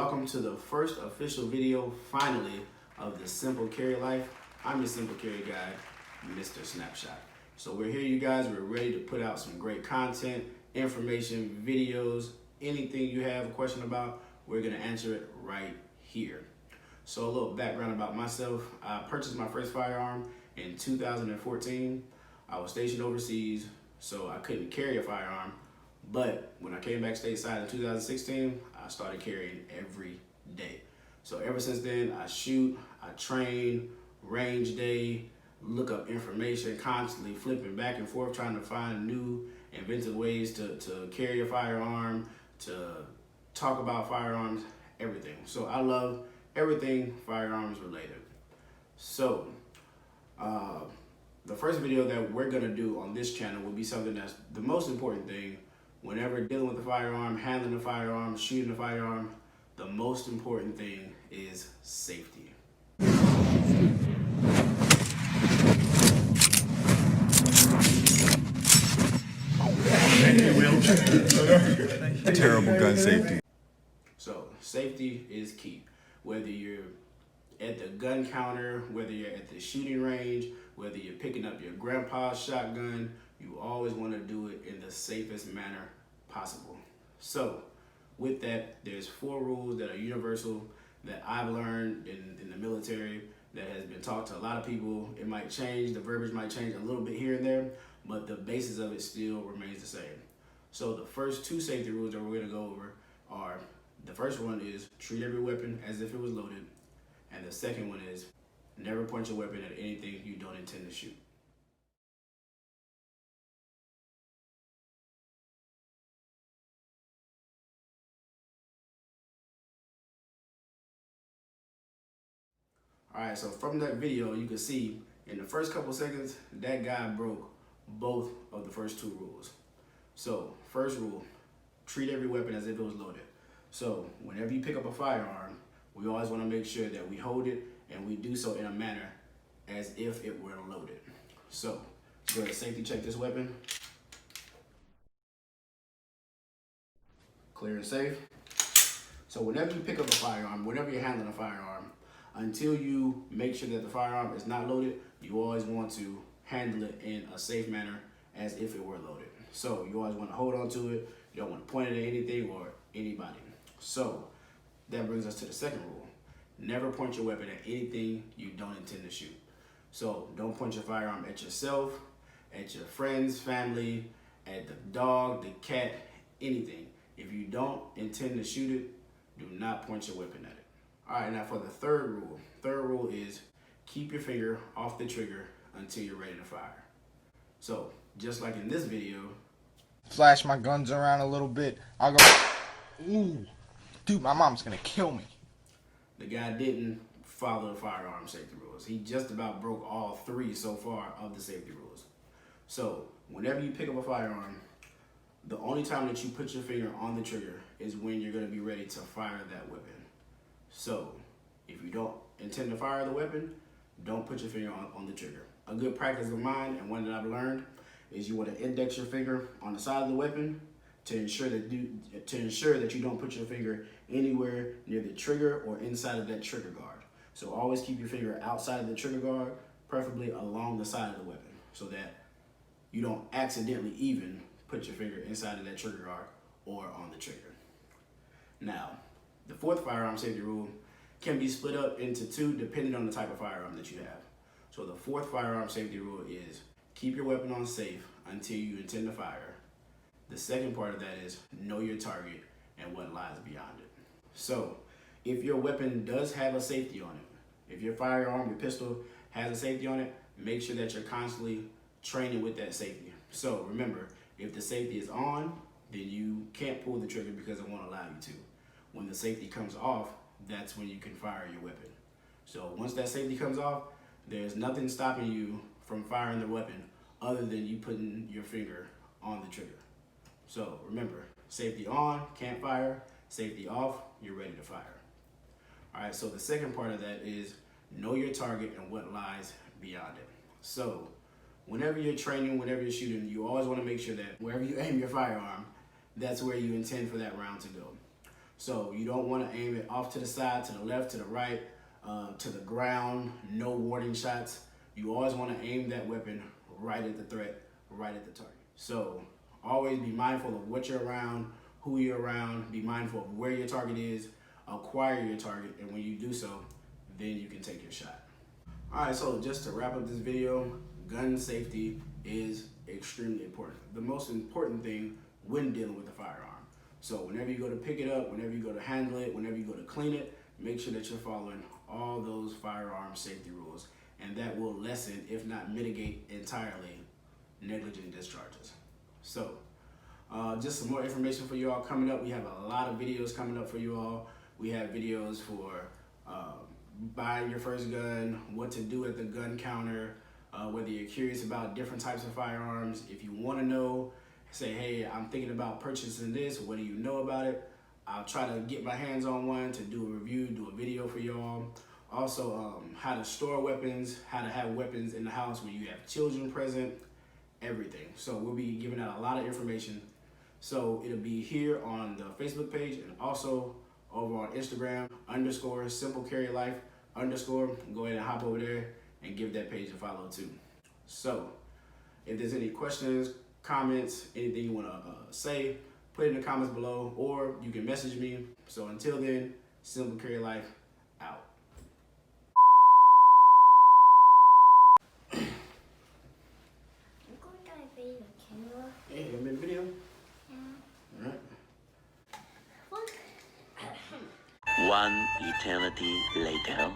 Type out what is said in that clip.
welcome to the first official video, finally, of the Simple Carry Life. I'm your Simple Carry guy, Mr. Snapshot. So we're here, you guys. We're ready to put out some great content, information, videos, anything you have a question about, we're gonna answer it right here. So a little background about myself. I purchased my first firearm in 2014. I was stationed overseas, so I couldn't carry a firearm. But when I came back stateside in 2016, I started carrying every day. So ever since then, I shoot, I train, range day, look up information, constantly flipping back and forth, trying to find new inventive ways to carry a firearm, to talk about firearms, everything. So I love everything firearms related. So the first video that we're gonna do on this channel will be something that's the most important thing whenever dealing with the firearm, handling the firearm, shooting the firearm. The most important thing is safety. Terrible gun safety. So safety is key. Whether you're at the gun counter, whether you're at the shooting range, whether you're picking up your grandpa's shotgun, you always want to do it in the safest manner possible. So with that, there's 4 rules that are universal that I've learned in the military that has been taught to a lot of people. It might change, the verbiage might change a little bit here and there, but the basis of it still remains the same. So the first 2 safety rules that we're going to go over are, the first one is treat every weapon as if it was loaded, and the second one is never point your weapon at anything you don't intend to shoot. All right, so from that video, you can see in the first couple seconds, that guy broke both of the first 2 rules. So first rule, treat every weapon as if it was loaded. So whenever you pick up a firearm, we always want to make sure that we hold it and we do so in a manner as if it were loaded. So let's go ahead and safety check this weapon. Clear and safe. So whenever you pick up a firearm, whenever you're handling a firearm, until you make sure that the firearm is not loaded, you always want to handle it in a safe manner as if it were loaded. So you always want to hold on to it. You don't want to point it at anything or anybody. So that brings us to the second rule. Never point your weapon at anything you don't intend to shoot. So don't point your firearm at yourself, at your friends, family, at the dog, the cat, anything. If you don't intend to shoot it, do not point your weapon at it. All right, now for the third rule. Third rule is keep your finger off the trigger until you're ready to fire. So just like in this video, flash my guns around a little bit. I'll go, ooh, dude, my mom's gonna kill me. The guy didn't follow the firearm safety rules. He just about broke all 3 so far of the safety rules. So whenever you pick up a firearm, the only time that you put your finger on the trigger is when you're gonna be ready to fire that weapon. So if you don't intend to fire the weapon, don't put your finger on the trigger. A good practice of mine, and one that I've learned, is you want to index your finger on the side of the weapon to ensure that you don't put your finger anywhere near the trigger or inside of that trigger guard. So always keep your finger outside of the trigger guard, preferably along the side of the weapon, so that you don't accidentally even put your finger inside of that trigger guard or on the trigger. Now, the 4th firearm safety rule can be split up into 2 depending on the type of firearm that you have. So the 4th firearm safety rule is keep your weapon on safe until you intend to fire. The second part of that is know your target and what lies beyond it. So if your weapon does have a safety on it, if your firearm, your pistol has a safety on it, make sure that you're constantly training with that safety. So remember, if the safety is on, then you can't pull the trigger because it won't allow you to. When the safety comes off, that's when you can fire your weapon. So once that safety comes off, there's nothing stopping you from firing the weapon other than you putting your finger on the trigger. So remember, safety on, can't fire. Safety off, you're ready to fire. All right, so the second part of that is know your target and what lies beyond it. So whenever you're training, whenever you're shooting, you always want to make sure that wherever you aim your firearm, that's where you intend for that round to go. So you don't want to aim it off to the side, to the left, to the right, to the ground, no warning shots. You always want to aim that weapon right at the threat, right at the target. So always be mindful of what you're around, who you're around, be mindful of where your target is, acquire your target, and when you do so, then you can take your shot. All right, so just to wrap up this video, gun safety is extremely important. The most important thing when dealing with a firearm. So whenever you go to pick it up, whenever you go to handle it, whenever you go to clean it, make sure that you're following all those firearm safety rules, and that will lessen, if not mitigate entirely, negligent discharges. So just some more information for you all coming up. We have a lot of videos coming up for you all. We have videos for buying your first gun, what to do at the gun counter, whether you're curious about different types of firearms. If you want to know, say, hey, I'm thinking about purchasing this, what do you know about it? I'll try to get my hands on one to do a review, do a video for y'all. Also, how to store weapons, how to have weapons in the house when you have children present, everything. So we'll be giving out a lot of information. So it'll be here on the Facebook page and also over on Instagram, _simplecarrylife_. Go ahead and hop over there and give that page a follow too. So if there's any questions, comments, anything you want to say, put it in the comments below, or you can message me. So until then, Simple Carry Life out. Hey, you made a video? Yeah. All right. One eternity later.